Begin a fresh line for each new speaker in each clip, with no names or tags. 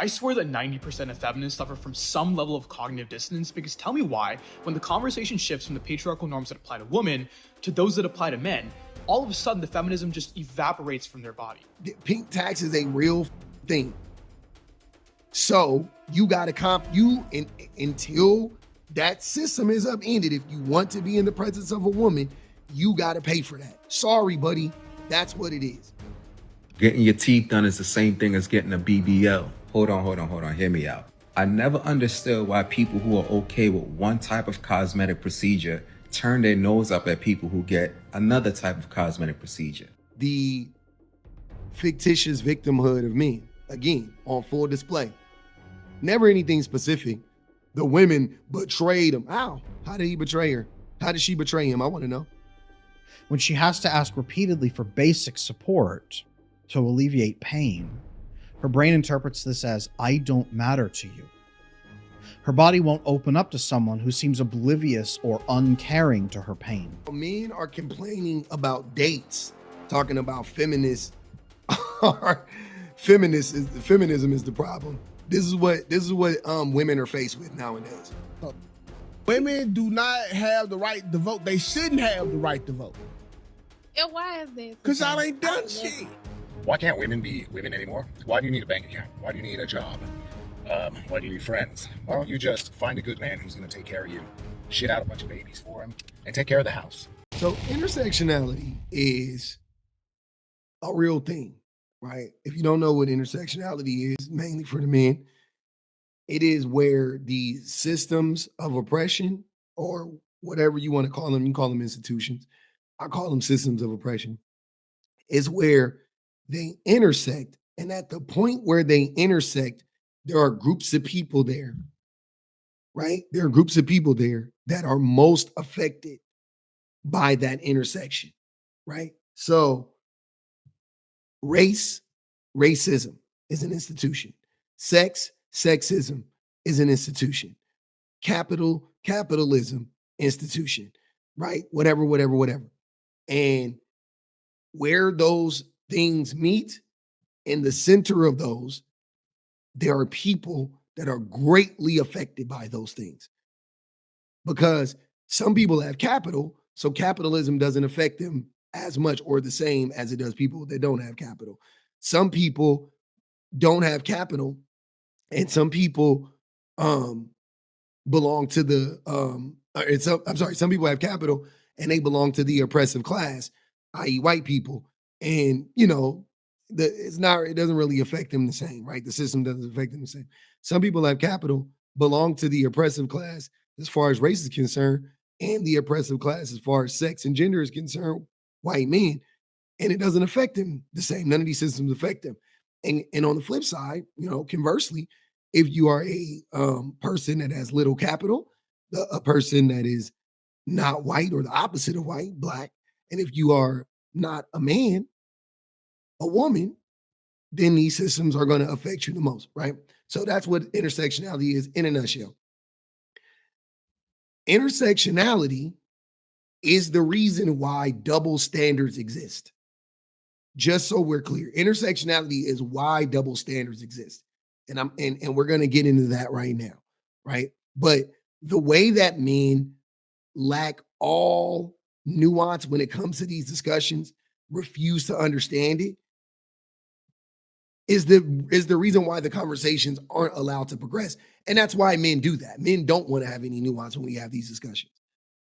I swear that 90% of feminists suffer from some level of cognitive dissonance, because tell me why, when the conversation shifts from the patriarchal norms that apply to women to those that apply to men, all of a sudden the feminism just evaporates from their body.
Pink tax is a real thing. So you gotta until that system is upended. If you want to be in the presence of a woman, you gotta pay for that. Sorry, buddy, that's what it is.
Getting your teeth done is the same thing as getting a BBL. Hold on, hear me out. I never understood why people who are okay with one type of cosmetic procedure turn their nose up at people who get another type of cosmetic procedure.
The fictitious victimhood of men, again, on full display. Never anything specific. The women betrayed him. How did he betray her? How did she betray him? I want to know.
When she has to ask repeatedly for basic support to alleviate pain, her brain interprets this as, I don't matter to you. Her body won't open up to someone who seems oblivious or uncaring to her pain.
Men are complaining about dates, talking about feminists. Feminism is the problem. This is what women are faced with nowadays.
Women do not have the right to vote. They shouldn't have the right to vote.
Yeah, why is that?
Because y'all ain't done shit.
Why can't women be women anymore? Why do you need a bank account? Why do you need a job? Why do you need friends? Why don't you just find a good man who's going to take care of you, shit out a bunch of babies for him, and take care of the house?
So intersectionality is a real thing, right? If you don't know what intersectionality is, mainly for the men, it is where the systems of oppression, or whatever you want to call them, you call them institutions, I call them systems of oppression, is where they intersect. And at the point where they intersect, there are groups of people there, right? There are groups of people there that are most affected by that intersection, right? So racism is an institution. Sexism is an institution. Capitalism, institution, right? Whatever. And where those things meet, in the center of those, there are people that are greatly affected by those things. Because some people have capital, so capitalism doesn't affect them as much or the same as it does people that don't have capital. Some people don't have capital, and some people belong to the some people have capital and they belong to the oppressive class, i.e. white people. And it doesn't really affect them the same, right? The system doesn't affect them the same. Some people have capital, belong to the oppressive class as far as race is concerned, and the oppressive class as far as sex and gender is concerned, white men, and it doesn't affect them the same. None of these systems affect them. And on the flip side, conversely, if you are a person that has little capital, a person that is not white or the opposite of white, black, and if you are not a man, a woman, then these systems are going to affect you the most, right? So that's what intersectionality is in a nutshell. Intersectionality is the reason why double standards exist. Just so we're clear, intersectionality is why double standards exist. And we're going to get into that right now, right? But the way that men lack all nuance when it comes to these discussions, refuse to understand it, is the reason why the conversations aren't allowed to progress. And that's why men do that. Men don't want to have any nuance when we have these discussions.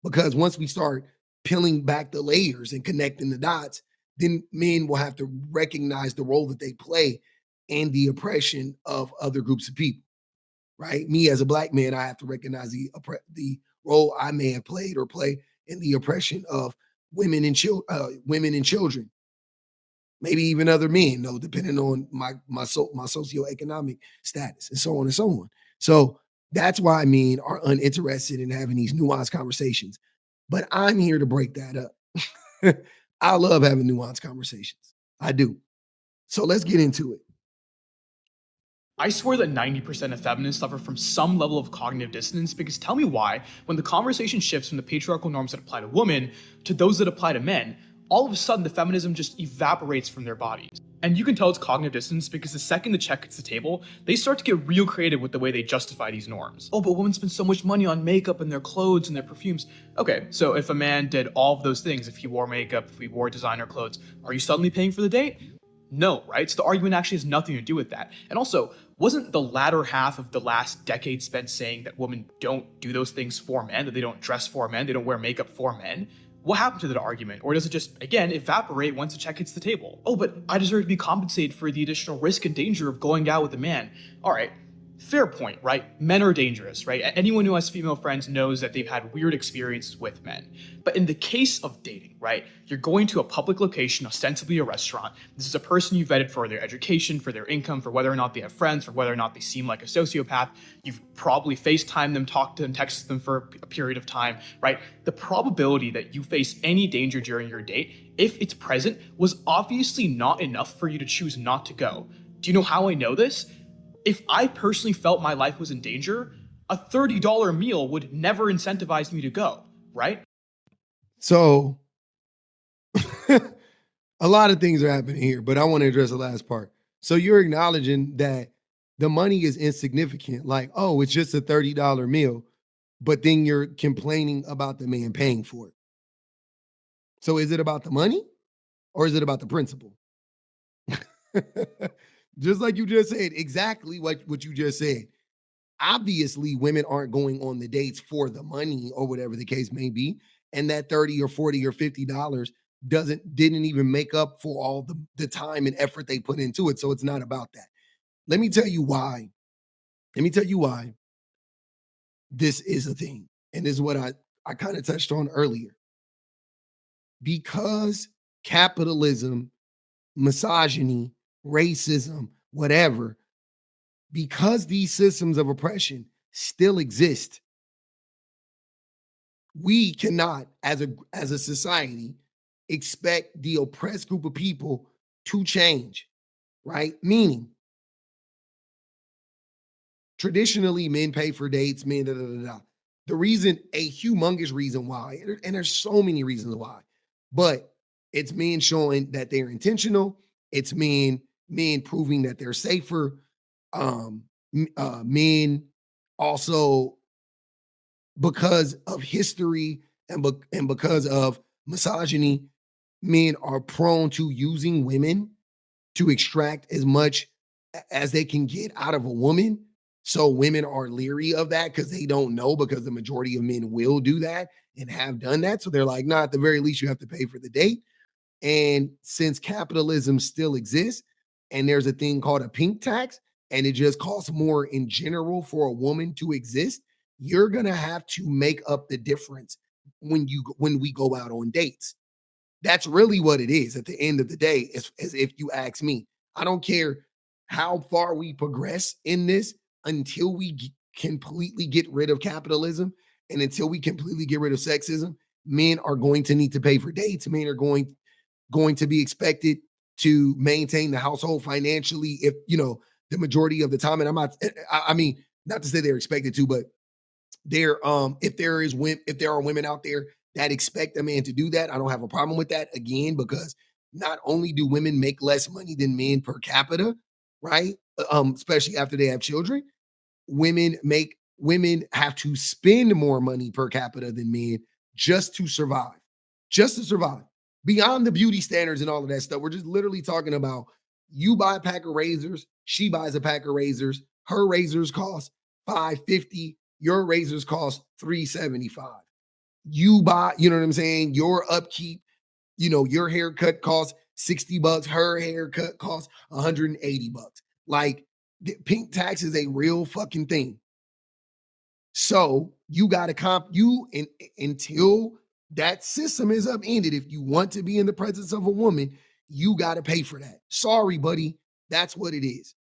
Because once we start peeling back the layers and connecting the dots, then men will have to recognize the role that they play in the oppression of other groups of people, right? Me as a black man, I have to recognize the role I may have played or play in the oppression of women and children. Maybe even other men, though, depending on my socioeconomic status, and so on and so on. So that's why men are uninterested in having these nuanced conversations. But I'm here to break that up. I love having nuanced conversations. I do. So let's get into it.
I swear that 90% of feminists suffer from some level of cognitive dissonance, because tell me why, when the conversation shifts from the patriarchal norms that apply to women to those that apply to men, all of a sudden the feminism just evaporates from their bodies. And you can tell it's cognitive dissonance because the second the check hits the table, they start to get real creative with the way they justify these norms. Oh, but women spend so much money on makeup and their clothes and their perfumes. Okay, so if a man did all of those things, if he wore makeup, if he wore designer clothes, are you suddenly paying for the date? No, right? So the argument actually has nothing to do with that. And also, wasn't the latter half of the last decade spent saying that women don't do those things for men, that they don't dress for men, they don't wear makeup for men? What happened to that argument? Or does it just, again, evaporate once the check hits the table? Oh, but I deserve to be compensated for the additional risk and danger of going out with a man. All right, fair point, right? Men are dangerous, right? Anyone who has female friends knows that they've had weird experiences with men. But in the case of dating, right, you're going to a public location, ostensibly a restaurant. This is a person you vetted for their education, for their income, for whether or not they have friends, for whether or not they seem like a sociopath. You've probably FaceTimed them, talked to them, texted them for a period of time, right? The probability that you face any danger during your date, if it's present, was obviously not enough for you to choose not to go. Do you know how I know this? If I personally felt my life was in danger, a $30 meal would never incentivize me to go, right?
So a lot of things are happening here, but I want to address the last part. So you're acknowledging that the money is insignificant, like, oh, it's just a $30 meal, but then you're complaining about the man paying for it. So is it about the money or is it about the principle? Just like you just said, exactly what you just said. Obviously, women aren't going on the dates for the money or whatever the case may be. And that 30 or 40 or $50 didn't even make up for all the time and effort they put into it. So it's not about that. Let me tell you why. Let me tell you why this is a thing. And this is what I kind of touched on earlier. Because capitalism, misogyny, racism, whatever, because these systems of oppression still exist, we cannot, as a society, expect the oppressed group of people to change, right? Meaning, traditionally, men pay for dates, men, da, da, da, da. The reason, a humongous reason why, and there's so many reasons why, but it's men showing that they're intentional. It's men proving that they're safer. Men also, because of history and because of misogyny, men are prone to using women to extract as much as they can get out of a woman. So women are leery of that because they don't know, because the majority of men will do that and have done that. So they're like, nah, at the very least, you have to pay for the date. And since capitalism still exists and there's a thing called a pink tax, and it just costs more in general for a woman to exist, you're going to have to make up the difference when we go out on dates. That's really what it is at the end of the day, as if you ask me. I don't care how far we progress in this until we completely get rid of capitalism and until we completely get rid of sexism. Men are going to need to pay for dates. Men are going to be expected to maintain the household financially, if the majority of the time. And I mean, not to say they're expected to, but if there are women out there that expect a man to do that, I don't have a problem with that, again, because not only do women make less money than men per capita, right? Especially after they have children, women have to spend more money per capita than men just to survive. Beyond the beauty standards and all of that stuff, we're just literally talking about, you buy a pack of razors, she buys a pack of razors, her razors cost $5.50, your razors cost $3.75. You buy, you know what I'm saying? Your upkeep, your haircut costs $60, her haircut costs $180. Like, the pink tax is a real fucking thing. So you got to until that system is upended. If you want to be in the presence of a woman, you got to pay for that. Sorry, buddy. That's what it is.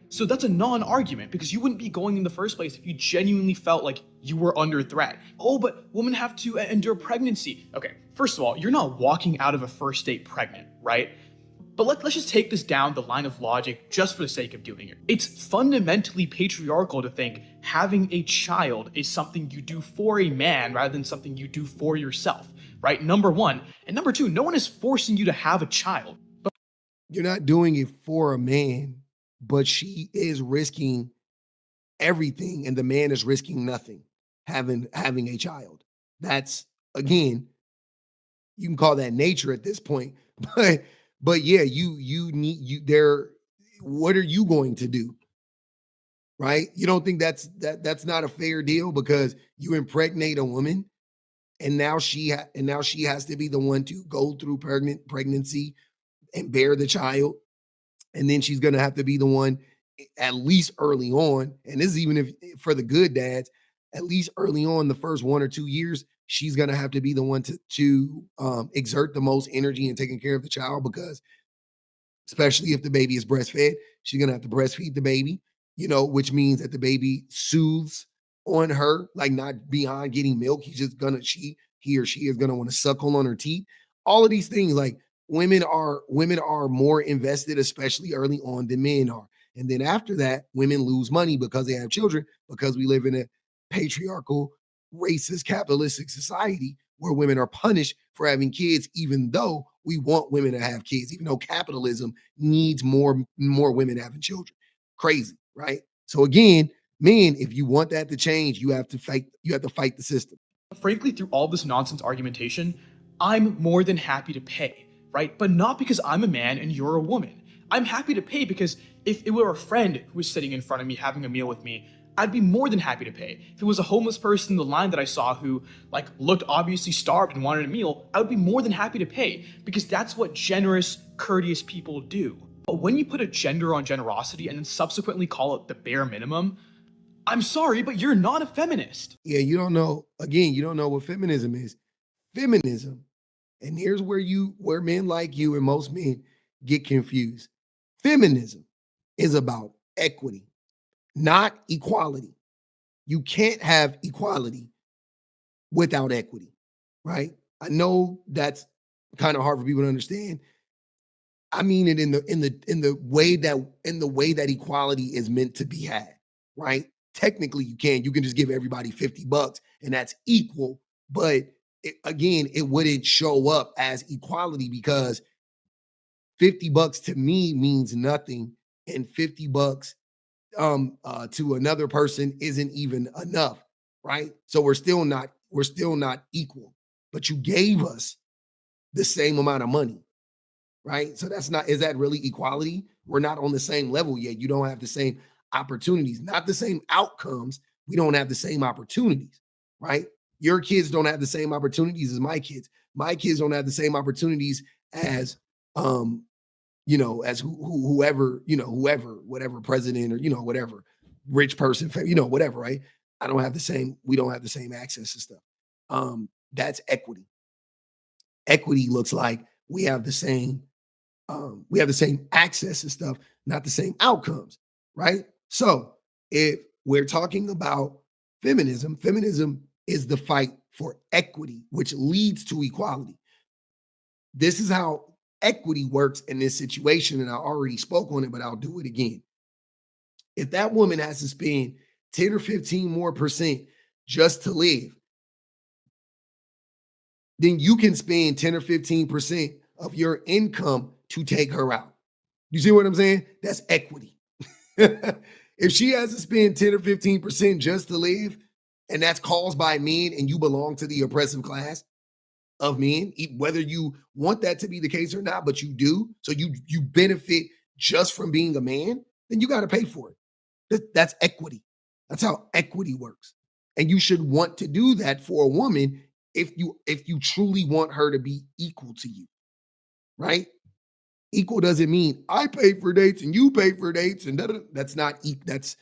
So that's a non-argument, because you wouldn't be going in the first place if you genuinely felt like you were under threat. Oh, but women have to endure pregnancy. Okay, first of all, you're not walking out of a first date pregnant, right? But let's just take this down the line of logic just for the sake of doing it. It's fundamentally patriarchal to think having a child is something you do for a man rather than something you do for yourself. right? Number one. And number two, no one is forcing you to have a child.
You're not doing it for a man, but she is risking everything, and the man is risking nothing, having a child. That's, again, you can call that nature at this point, but yeah, you need you there. What are you going to do? Right? You don't think that's not a fair deal because you impregnate a woman and now she has to be the one to go through pregnancy and bear the child, and then she's gonna have to be the one, at least early on. And this is even if for the good dads, at least early on, the first 1 or 2 years, she's gonna have to be the one to exert the most energy in taking care of the child because especially if the baby is breastfed. She's gonna have to breastfeed the baby, which means that the baby soothes on her, like not beyond getting milk. He or she is gonna want to suckle on her teeth. All of these things, like women are more invested, especially early on, than men are. And then after that, women lose money because they have children, because we live in a patriarchal, racist, capitalistic society where women are punished for having kids, even though we want women to have kids, even though capitalism needs more women having children. Crazy, right? So again, men, if you want that to change, you have to fight the system.
Frankly, through all this nonsense argumentation, I'm more than happy to pay, right? But not because I'm a man and you're a woman. I'm happy to pay because if it were a friend who was sitting in front of me having a meal with me, I'd be more than happy to pay. If it was a homeless person in the line that I saw who looked obviously starved and wanted a meal, I would be more than happy to pay because that's what generous, courteous people do. But when you put a gender on generosity and then subsequently call it the bare minimum, I'm sorry, but you're not a feminist.
Yeah, you don't know. Again, you don't know what feminism is. Feminism, and here's where men like you and most men get confused. Feminism is about equity, not equality. You can't have equality without equity, right? I know that's kind of hard for people to understand. I mean it in the way that equality is meant to be had, right? Technically, you can just give everybody $50 and that's equal, but again, it wouldn't show up as equality because $50 to me means nothing, and $50 to another person isn't even enough, right? So we're still not equal, but you gave us the same amount of money, right? So is that really equality? We're not on the same level yet. You don't have the same opportunities, not the same outcomes. We don't have the same opportunities, right? Your kids don't have the same opportunities as my kids. My kids don't have the same opportunities as um as whoever, whatever president or whatever rich person, whatever, right? We don't have the same access to stuff. That's equity. Equity looks like we have the same access to stuff, not the same outcomes, right? So if we're talking about feminism is the fight for equity, which leads to equality. This is how equity works in this situation, and I already spoke on it, but I'll do it again. If that woman has to spend 10 or 15 more percent just to live, then you can spend 10 or 15% of your income to take her out. You see what I'm saying? That's equity. If she has to spend 10 or 15% just to live, and that's caused by men, and you belong to the oppressive class of men, whether you want that to be the case or not, but you do, so you benefit just from being a man, then you got to pay for it. That's equity. That's how equity works. And you should want to do that for a woman if you truly want her to be equal to you, right? Equal doesn't mean I pay for dates and you pay for dates and that's not that's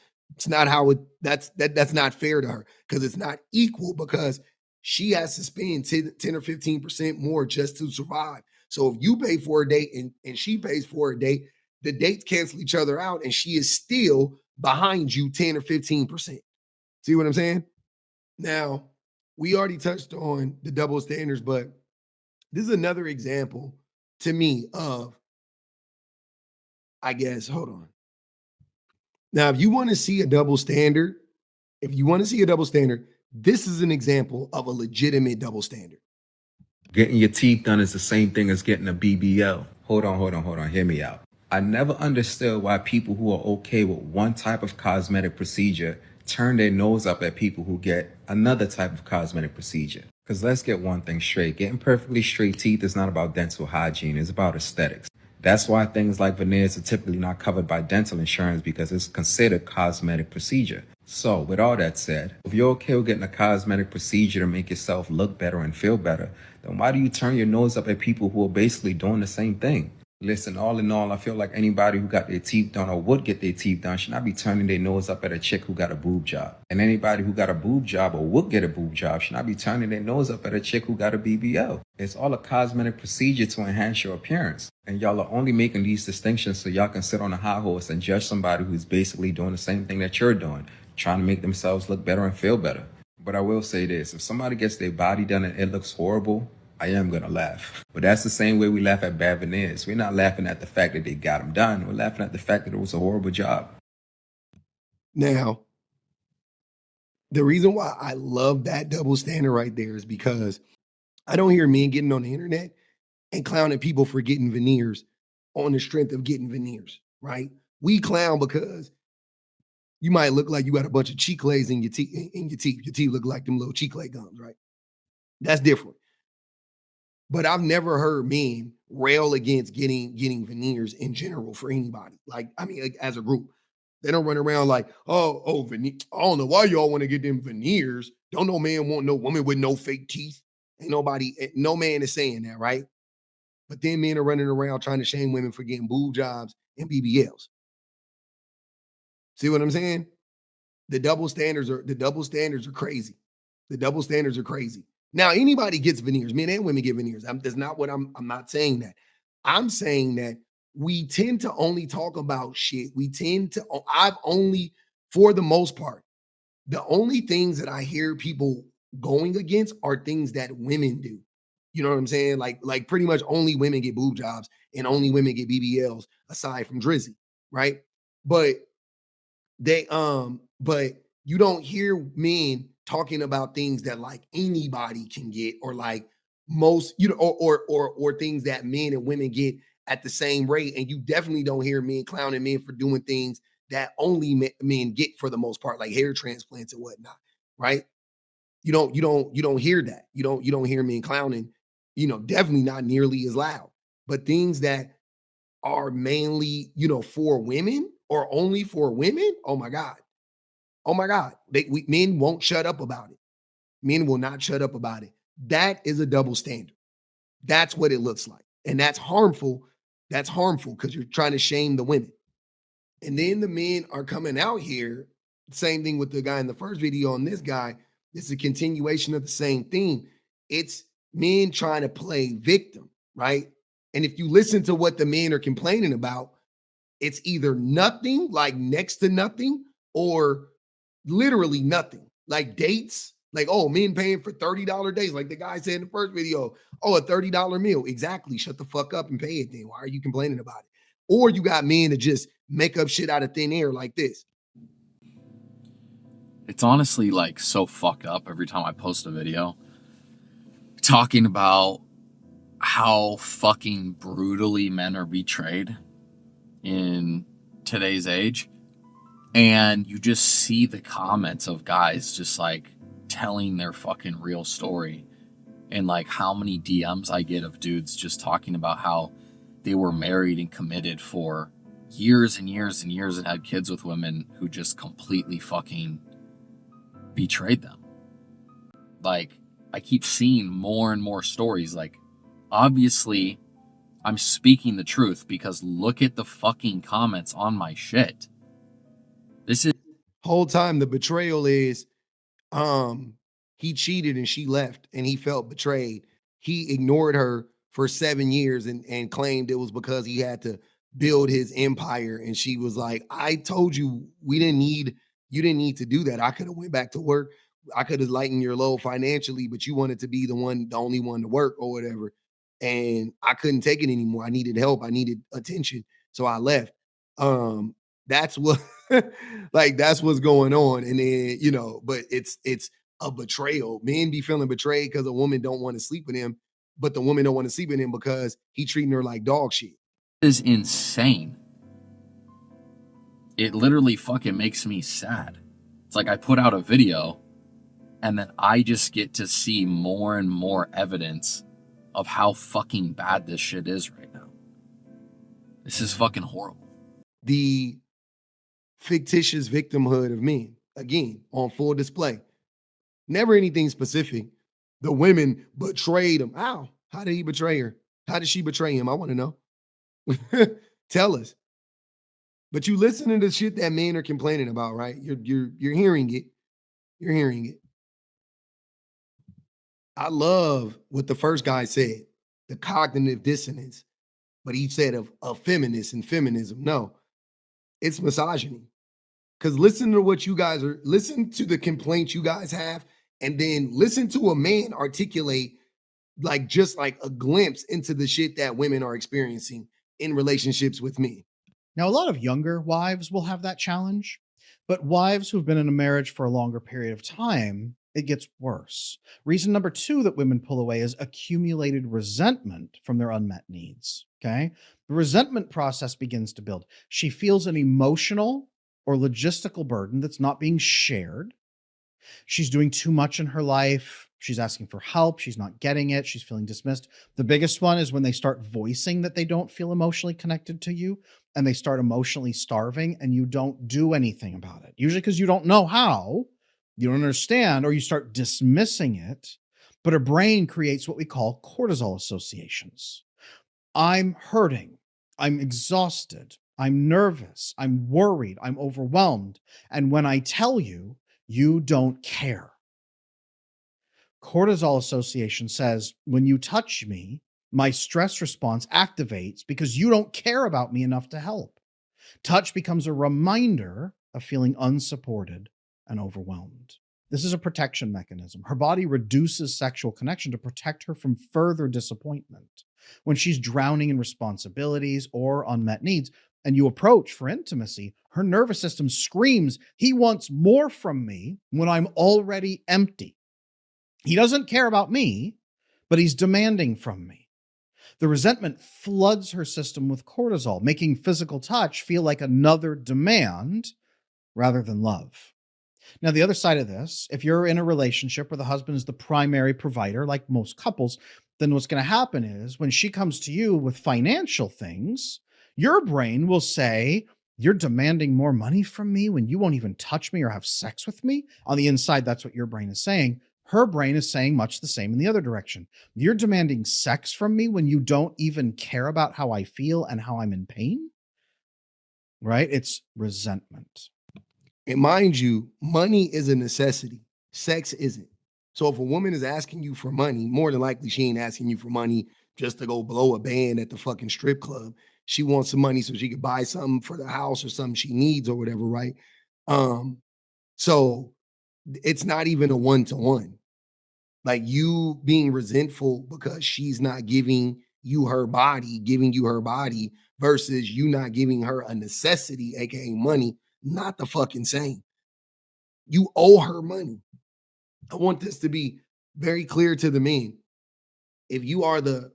not how that's not fair to her because it's not equal because she has to spend 10 or 15% more just to survive. So if you pay for a date and she pays for a date, the dates cancel each other out and she is still behind you 10 or 15%. See what I'm saying? Now, we already touched on the double standards, but this is another example to me of, I guess, hold on. Now, if you want to see a double standard, this is an example of a legitimate double standard.
Getting your teeth done is the same thing as getting a BBL. Hold on, hear me out. I never understood why people who are okay with one type of cosmetic procedure turn their nose up at people who get another type of cosmetic procedure. Because let's get one thing straight. Getting perfectly straight teeth is not about dental hygiene, it's about aesthetics. That's why things like veneers are typically not covered by dental insurance, because it's considered cosmetic procedure. So, with all that said, if you're okay with getting a cosmetic procedure to make yourself look better and feel better, then why do you turn your nose up at people who are basically doing the same thing? Listen, all in all, I feel like anybody who got their teeth done or would get their teeth done should not be turning their nose up at a chick who got a boob job. And anybody who got a boob job or would get a boob job should not be turning their nose up at a chick who got a BBL. It's all a cosmetic procedure to enhance your appearance. And y'all are only making these distinctions so y'all can sit on a high horse and judge somebody who's basically doing the same thing that you're doing, trying to make themselves look better and feel better. But I will say this, if somebody gets their body done and it looks horrible, I am going to laugh. But that's the same way we laugh at bad veneers. We're not laughing at the fact that they got them done. We're laughing at the fact that it was a horrible job.
Now, the reason why I love that double standard right there is because I don't hear men getting on the internet and clowning people for getting veneers on the strength of getting veneers, right? We clown because you might look like you got a bunch of chiclets in your teeth. Your teeth look like them little chicle gums, right? That's different. But I've never heard men rail against getting veneers in general for anybody. Like, I mean, like, as a group, they don't run around like, veneer. I don't know why y'all want to get them veneers. Don't no man want no woman with no fake teeth. Ain't nobody, no man is saying that, right? But then men are running around trying to shame women for getting boob jobs and BBLs. See what I'm saying? The double standards are crazy. The double standards are crazy. Now, anybody gets veneers, men and women get veneers. That's not what I'm not saying that. I'm saying that we tend to only talk about shit. I've only, for the most part, the only things that I hear people going against are things that women do. You know what I'm saying? Like pretty much only women get boob jobs and only women get BBLs aside from Drizzy, right? But but you don't hear men talking about things that like anybody can get, or like most, or things that men and women get at the same rate. And you definitely don't hear men clowning men for doing things that only men get for the most part, like hair transplants and whatnot, right? You don't hear that. You don't hear men clowning, definitely not nearly as loud. But things that are mainly, for women or only for women, oh my God. Oh my God. Men won't shut up about it. Men will not shut up about it. That is a double standard. That's what it looks like. And that's harmful. That's harmful because you're trying to shame the women. And then the men are coming out here. Same thing with the guy in the first video on this guy. It's a continuation of the same theme. It's men trying to play victim, right? And if you listen to what the men are complaining about, it's either nothing, like next to nothing, or literally nothing. Like dates, like, oh, men paying for $30 days, like the guy said in the first video. Oh, a $30 meal. Exactly. Shut the fuck up and pay it then. Why are you complaining about it? Or you got men that just make up shit out of thin air like this.
It's honestly like so fucked up every time I post a video talking about how fucking brutally men are betrayed in today's age. And you just see the comments of guys just like telling their fucking real story. And like how many DMs I get of dudes just talking about how they were married and committed for years and years and years and had kids with women who just completely fucking betrayed them. Like, I keep seeing more and more stories. Like, obviously, I'm speaking the truth because look at the fucking comments on my shit. This is
Whole time the betrayal is he cheated and she left and he felt betrayed. He ignored her for 7 years and claimed it was because he had to build his empire. And she was like, I told you you didn't need to do that. I could have went back to work. I could have lightened your load financially, but you wanted to be the only one to work or whatever. And I couldn't take it anymore. I needed help. I needed attention. So I left. That's what like that's what's going on. And then, but it's a betrayal. Men be feeling betrayed because a woman don't want to sleep with him. but the woman don't want to sleep with him because he treating her like dog shit.
Is insane. It literally fucking makes me sad. It's like I put out a video and then I just get to see more and more evidence of how fucking bad this shit is right now. This is fucking horrible.
The fictitious victimhood of men, again, on full display. Never anything specific. The women betrayed him. How? How did he betray her? How did she betray him? I want to know. Tell us. But you listen to the shit that men are complaining about, right? You're hearing it. You're hearing it. I love what the first guy said, the cognitive dissonance. But he said of feminists and feminism. No, it's misogyny. Because listen to what you guys are, listen to the complaints you guys have, and then listen to a man articulate like just like a glimpse into the shit that women are experiencing in relationships with men.
Now, a lot of younger wives will have that challenge, but wives who've been in a marriage for a longer period of time, it gets worse. Reason number 2 that women pull away is accumulated resentment from their unmet needs. Okay. The resentment process begins to build. She feels an emotional or logistical burden that's not being shared. She's doing too much in her life. She's asking for help. She's not getting it. She's feeling dismissed. The biggest one is when they start voicing that they don't feel emotionally connected to you and they start emotionally starving and you don't do anything about it. Usually because you don't know how, you don't understand, or you start dismissing it. But her brain creates what we call cortisol associations. I'm hurting. I'm exhausted. I'm nervous. I'm worried. I'm overwhelmed. And when I tell you, you don't care. Cortisol association says, when you touch me, my stress response activates because you don't care about me enough to help. Touch becomes a reminder of feeling unsupported and overwhelmed. This is a protection mechanism. Her body reduces sexual connection to protect her from further disappointment. When she's drowning in responsibilities or unmet needs, and you approach for intimacy, her nervous system screams, he wants more from me when I'm already empty. He doesn't care about me, but he's demanding from me. The resentment floods her system with cortisol, making physical touch feel like another demand rather than love. Now, the other side of this, if you're in a relationship where the husband is the primary provider, like most couples, then what's going to happen is when she comes to you with financial things, your brain will say, you're demanding more money from me when you won't even touch me or have sex with me. On the inside, that's what your brain is saying. Her brain is saying much the same in the other direction. You're demanding sex from me when you don't even care about how I feel and how I'm in pain, right? It's resentment.
And mind you, money is a necessity. Sex isn't. So if a woman is asking you for money, more than likely she ain't asking you for money just to go blow a band at the fucking strip club. She wants some money so she could buy something for the house or something she needs or whatever, right? So it's not even a one-to-one. Like you being resentful because she's not giving you her body versus you not giving her a necessity, aka money, not the fucking same. You owe her money. I want this to be very clear to the men. If you are the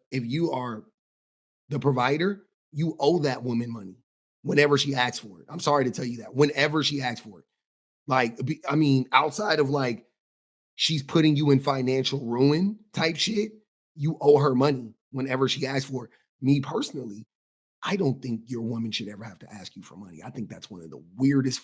provider, you owe that woman money whenever she asks for it. I'm sorry to tell you that. Whenever she asks for it. Like, I mean, outside of like she's putting you in financial ruin type shit, you owe her money whenever she asks for it. Me personally, I don't think your woman should ever have to ask you for money. I think that's one of the weirdest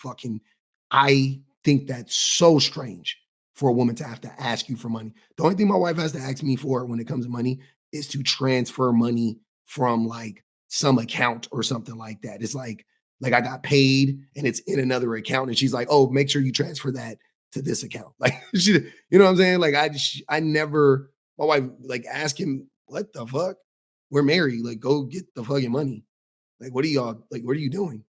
I think that's so strange for a woman to have to ask you for money. The only thing my wife has to ask me for when it comes to money is to transfer money from like some account or something like that. It's like I got paid and it's in another account and she's like, "Oh, make sure you transfer that to this account." Like she, you know what I'm saying? Like I never, my wife like ask him, "What the fuck? We're married. Like go get the fucking money. Like what are you doing?"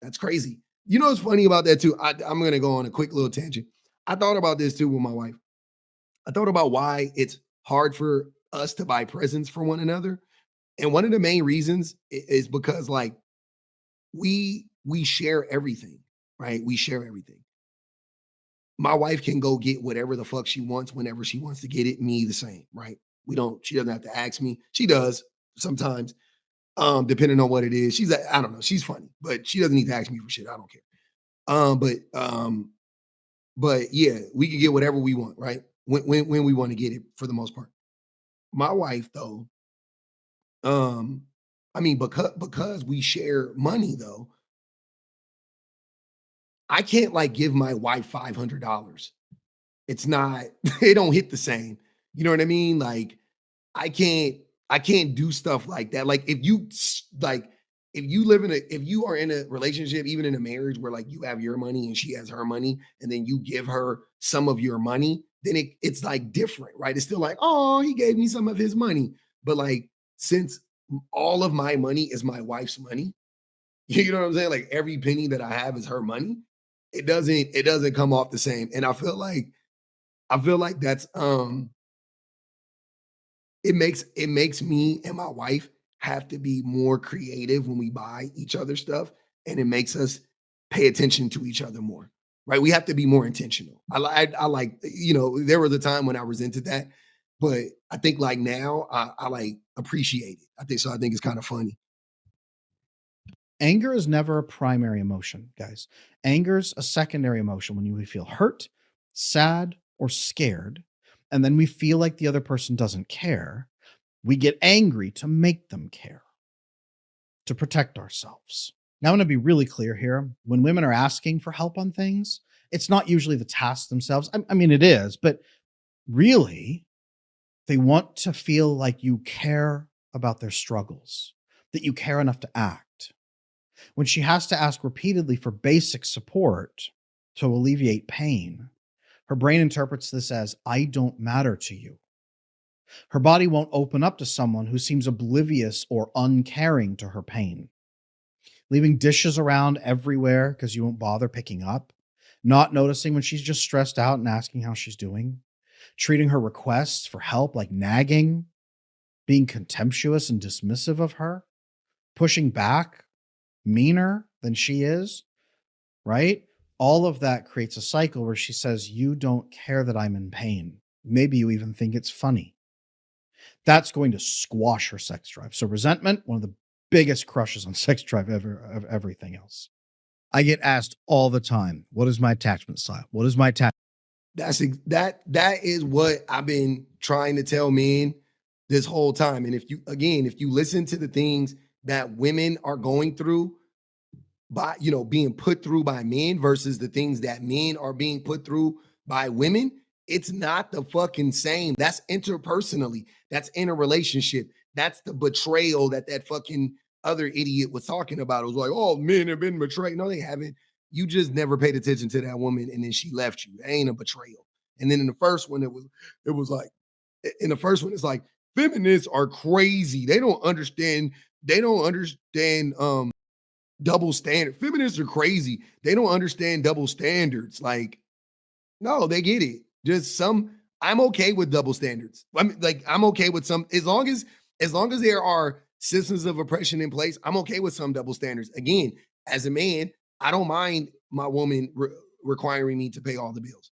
That's crazy. You know what's funny about that too? I'm going to go on a quick little tangent. I thought about this too with my wife. I thought about why it's hard for us to buy presents for one another. And one of the main reasons is because like we share everything, right? We share everything. My wife can go get whatever the fuck she wants whenever she wants to get it, me the same, right? She doesn't have to ask me. She does sometimes, depending on what it is. I don't know, she's funny, but she doesn't need to ask me for shit. I don't care. But yeah, we can get whatever we want, right? When we want to get it for the most part. My wife, though, I mean, because we share money, though, I can't like give my wife $500. It's not, it don't hit the same. You know what I mean? Like, I can't do stuff like that. Like, if you are in a relationship, even in a marriage where like you have your money and she has her money, and then you give her some of your money, then it's like different, right? It's still like, oh, he gave me some of his money. But like, since all of my money is my wife's money, you know what I'm saying? Like every penny that I have is her money. It doesn't come off the same. And I feel like that's it makes me and my wife have to be more creative when we buy each other stuff, and it makes us pay attention to each other more. Right? We have to be more intentional. I like, there was a time when I resented that, but I think like now I like appreciate it. I think it's kind of funny.
Anger is never a primary emotion, guys. Anger's a secondary emotion when we feel hurt, sad, or scared, and then we feel like the other person doesn't care. We get angry to make them care, to protect ourselves. Now, I'm going to be really clear here. When women are asking for help on things, it's not usually the tasks themselves. I mean, it is, but really, they want to feel like you care about their struggles, that you care enough to act. When she has to ask repeatedly for basic support to alleviate pain, her brain interprets this as, I don't matter to you. Her body won't open up to someone who seems oblivious or uncaring to her pain. Leaving dishes around everywhere because you won't bother picking up, not noticing when she's just stressed out and asking how she's doing, treating her requests for help like nagging, being contemptuous and dismissive of her, pushing back, meaner than she is, right? All of that creates a cycle where she says, you don't care that I'm in pain. Maybe you even think it's funny. That's going to squash her sex drive. So resentment, one of the biggest crushes on sex drive ever of everything else. I get asked all the time, what is my attachment style? What is my attachment?
That is what I've been trying to tell men this whole time. And if you listen to the things that women are going through by, being put through by men versus the things that men are being put through by women, it's not the fucking same. That's interpersonally. That's in a relationship. That's the betrayal that fucking other idiot was talking about. It was like, oh, men have been betrayed. No, they haven't. You just never paid attention to that woman, and then she left you. It ain't a betrayal. And then in the first one, it was like, in the first one, it's like, feminists are crazy. They don't understand double standard. Feminists are crazy. They don't understand double standards. Like, no, they get it. I'm okay with double standards. I'm okay with some, as long as there are systems of oppression in place, I'm okay with some double standards. Again, as a man, I don't mind my woman requiring me to pay all the bills.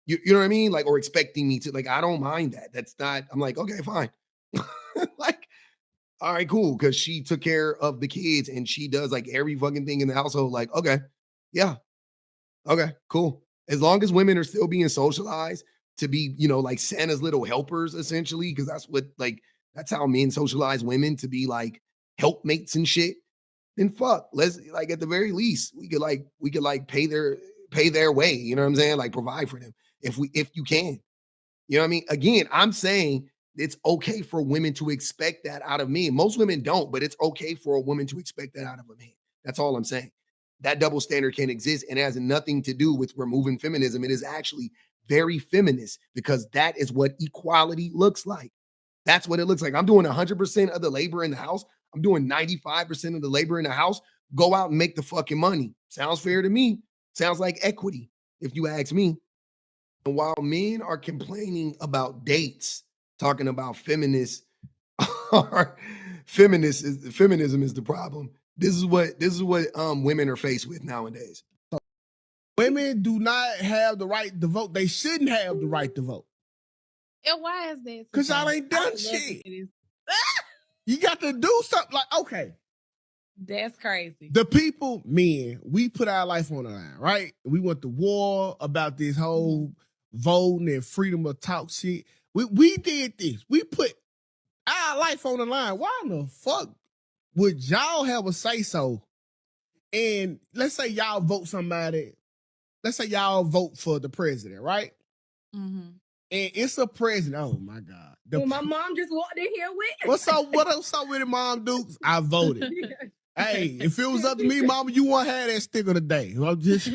You know what I mean? Like, or expecting me to, like, I don't mind that. That's not, I'm like, okay, fine. Like, all right, cool. Cause she took care of the kids and she does like every fucking thing in the household. Like, okay, yeah. Okay, cool. As long as women are still being socialized to be, like Santa's little helpers, essentially, because that's how men socialize women, to be like helpmates and shit. Then fuck, let's, like, at the very least, we could pay their way. You know what I'm saying? Like, provide for them if you can. You know what I mean? Again, I'm saying it's okay for women to expect that out of men. Most women don't, but it's okay for a woman to expect that out of a man. That's all I'm saying. That double standard can exist, and it has nothing to do with removing feminism. It is actually very feminist, because that is what equality looks like. That's what it looks like. I'm doing 100% of the labor in the house. I'm doing 95% of the labor in the house. Go out and make the fucking money. Sounds fair to me. Sounds like equity, if you ask me. And while men are complaining about dates, talking about feminists, feminism is the problem. This is what women are faced with nowadays.
Women do not have the right to vote. They shouldn't have the right to vote.
And why is that?
Cause y'all ain't done shit. You got to do something. Like, okay,
That's crazy.
the people, men, we put our life on the line, right? We went to war about this whole voting and freedom of talk shit. We did this. We put our life on the line. Why in the fuck would y'all have a say so? And let's say y'all vote somebody. Let's say y'all vote for the president, right?
Mm-hmm.
And it's a president. Oh my God.
Well, my mom just walked in here with.
What's up? What's up with it, Mom Dukes? I voted. Hey, if it was up to me, Mama, you won't have that sticker today. I'm just.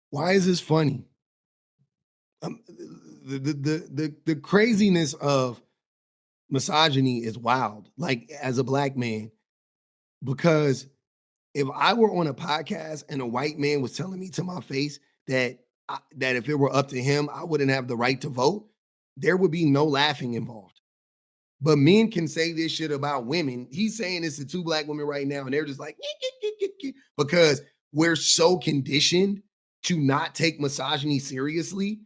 Why is this funny? The craziness of misogyny is wild. Like as a black man, because if I were on a podcast and a white man was telling me to my face that that if it were up to him, I wouldn't have the right to vote, there would be no laughing involved. But men can say this shit about women. He's saying this to two black women right now, and they're just like, because we're so conditioned to not take misogyny seriously.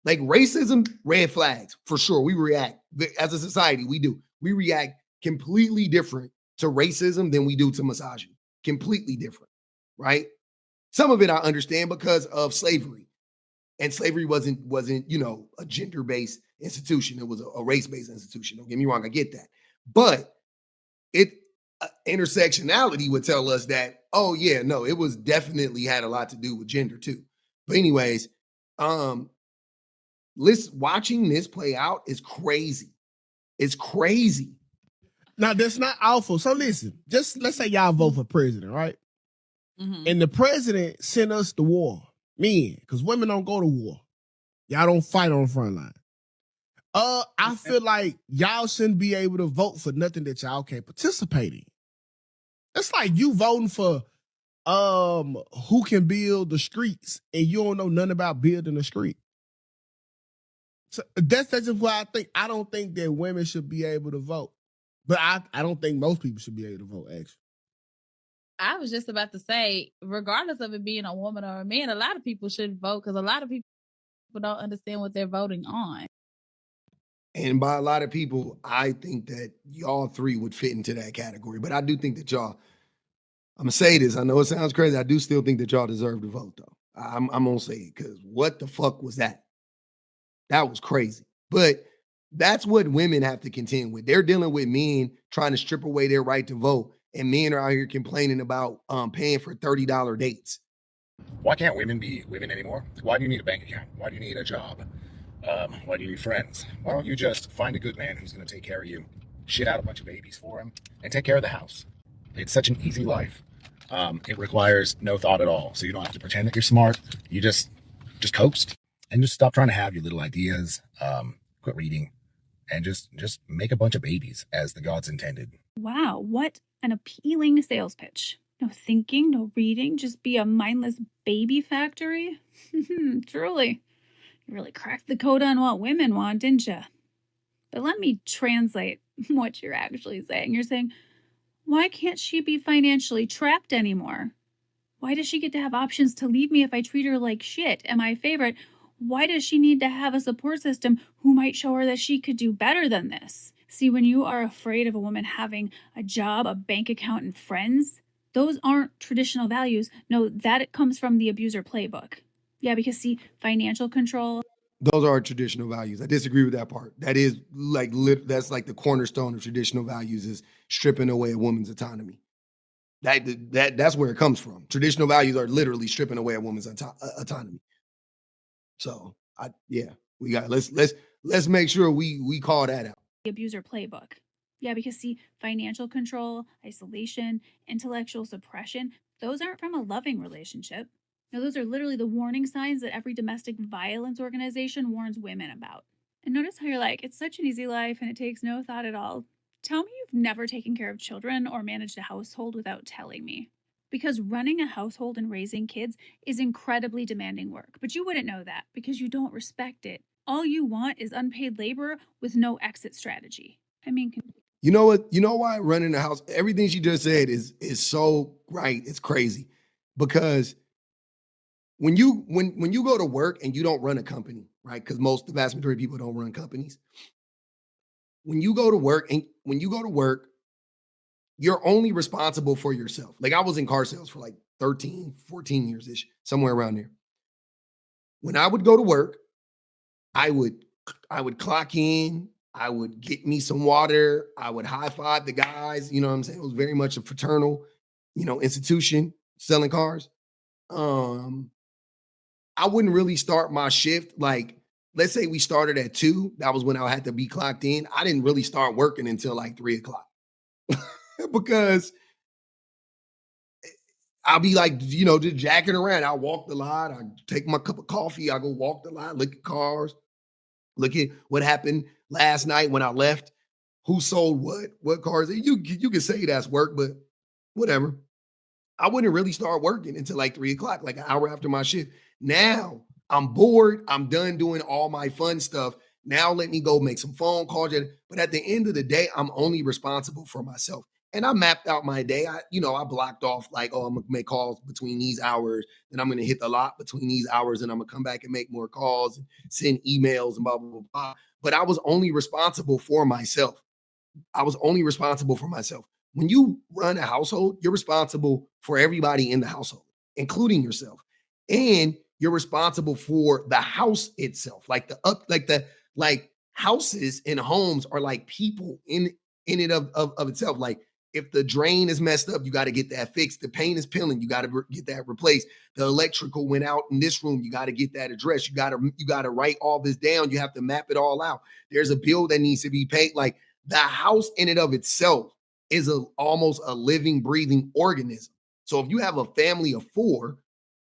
Like racism, red flags, for sure. We react. As a society, we do. We react completely different to racism than we do to misogyny. Completely different, right? Some of it I understand because of slavery. And slavery wasn't, a gender-based institution. It was a race-based institution. Don't get me wrong, I get that. But intersectionality would tell us that, oh yeah, no, it was definitely had a lot to do with gender too. But anyways, watching this play out is crazy. It's crazy.
Now, that's not awful. So listen, just let's say y'all vote for president, right?
Mm-hmm.
And the president sent us to war. Men, because women don't go to war. Y'all don't fight on the front line. I feel like y'all shouldn't be able to vote for nothing that y'all can't participate in. It's like you voting for who can build the streets and you don't know nothing about building the street. So that's just why I don't think that women should be able to vote. But I don't think most people should be able to vote, actually.
I was just about to say, regardless of it being a woman or a man, a lot of people should vote because a lot of people don't understand what they're voting on.
And by a lot of people, I think that y'all three would fit into that category. But I do think that y'all, I'm going to say this. I know it sounds crazy. I do still think that y'all deserve to vote, though. I'm going to say it because what the fuck was that? That was crazy. But that's what women have to contend with. They're dealing with men trying to strip away their right to vote. And men are out here complaining about paying for $30 dates.
Why can't women be women anymore? Why do you need a bank account? Why do you need a job? Why do you need friends? Why don't you just find a good man who's going to take care of you, shit out a bunch of babies for him, and take care of the house? It's such an easy life. It requires no thought at all. So you don't have to pretend that you're smart. You just coast and just stop trying to have your little ideas. Quit reading and just make a bunch of babies as the gods intended.
Wow, what an appealing sales pitch. No thinking, no reading, just be a mindless baby factory. Truly. You really cracked the code on what women want, didn't you? But let me translate what you're actually saying. You're saying, why can't she be financially trapped anymore? Why does she get to have options to leave me if I treat her like shit? And my favorite, why does she need to have a support system who might show her that she could do better than this? See, when you are afraid of a woman having a job, a bank account, and friends, those aren't traditional values. No, that comes from the abuser playbook. Yeah, because see, financial control.
Those are traditional values. I disagree with that part. That is like, that's like the cornerstone of traditional values is stripping away a woman's autonomy. That's where it comes from. Traditional values are literally stripping away a woman's autonomy. So we got let's make sure we call that out.
The abuser playbook. Yeah, because see, financial control, isolation, intellectual suppression, those aren't from a loving relationship. No, those are literally the warning signs that every domestic violence organization warns women about. And notice how you're like, it's such an easy life and it takes no thought at all. Tell me you've never taken care of children or managed a household without telling me. Because running a household and raising kids is incredibly demanding work. But you wouldn't know that because you don't respect it. All you want is unpaid labor with no exit strategy. I mean,
you know what? You know why running a house, everything she just said is so right. It's crazy because when you go to work and you don't run a company, right? Because the vast majority of people don't run companies. When you go to work, you're only responsible for yourself. Like I was in car sales for like 13, 14 years ish, somewhere around there. When I would go to work, I would clock in, I would get me some water, I would high five the guys, you know what I'm saying? It was very much a fraternal, institution selling cars. I wouldn't really start my shift like, let's say we started at 2. That was when I had to be clocked in. I didn't really start working until like 3:00 because I'll be like, just jacking around. I'll walk the lot. I take my cup of coffee. I go walk the lot, look at cars, look at what happened last night when I left, who sold what cars. You can say that's work, but whatever. I wouldn't really start working until like 3:00, like an hour after my shift. Now I'm bored. I'm done doing all my fun stuff. Now let me go make some phone calls. But at the end of the day, I'm only responsible for myself. And I mapped out my day. I blocked off like, oh, I'm gonna make calls between these hours, and I'm gonna hit the lot between these hours, and I'm gonna come back and make more calls and send emails and blah, blah, blah, blah. But I was only responsible for myself. When you run a household, you're responsible for everybody in the household, including yourself. And you're responsible for the house itself. Like houses and homes are like people in it of itself. Like if the drain is messed up, you got to get that fixed. The paint is peeling, you got to get that replaced. The electrical went out in this room, you got to get that addressed. You got to write all this down. You have to map it all out. There's a bill that needs to be paid. Like the house in and of itself is almost a living, breathing organism. So if you have a family of 4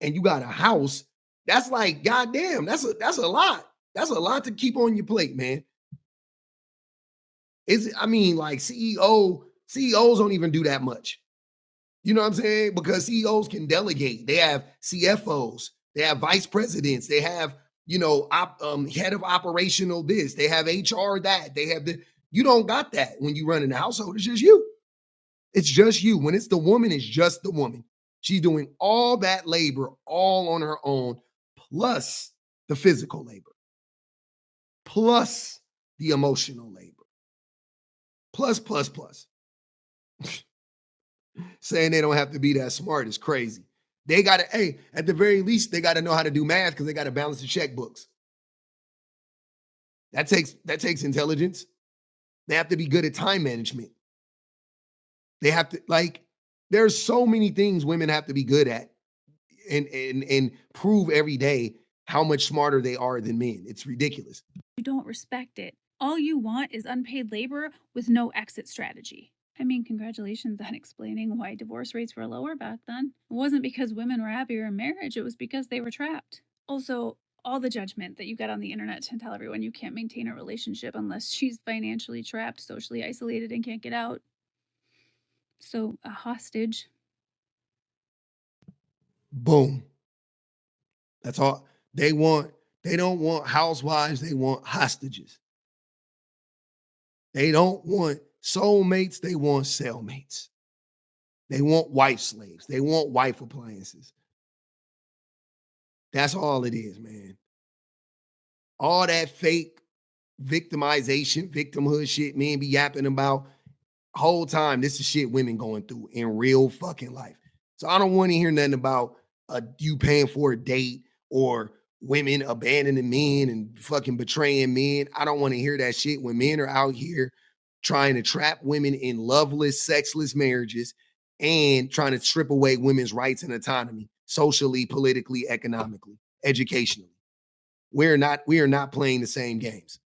and you got a house, that's like, goddamn, that's a lot. That's a lot to keep on your plate, man. Like CEOs don't even do that much. You know what I'm saying? Because CEOs can delegate. They have CFOs, they have vice presidents, they have, head of operational this, they have HR that, they have you don't got that when you run in the household. It's just you. It's just you. When it's the woman, it's just the woman. She's doing all that labor all on her own, plus the physical labor, plus the emotional labor, plus. Saying they don't have to be that smart is crazy. They got to, at the very least, they got to know how to do math because they got to balance the checkbooks. That takes intelligence. They have to be good at time management. They have to, there's so many things women have to be good at and prove every day how much smarter they are than men. It's ridiculous.
You don't respect it. All you want is unpaid labor with no exit strategy. I mean, congratulations on explaining why divorce rates were lower back then. It wasn't because women were happier in marriage, it was because they were trapped. Also, all the judgment that you get on the internet to tell everyone you can't maintain a relationship unless she's financially trapped, socially isolated, and can't get out. So, a hostage.
Boom. That's all they want. They don't want housewives, they want hostages. They don't want soulmates, they want cellmates. They want wife slaves. They want wife appliances. That's all it is, man. All that fake victimization, victimhood shit men be yapping about whole time. This is shit women going through in real fucking life. So I don't want to hear nothing about you paying for a date or women abandoning men and fucking betraying men. I don't want to hear that shit when men are out here trying to trap women in loveless, sexless marriages and trying to strip away women's rights and autonomy, socially, politically, economically, educationally. We are not playing the same games.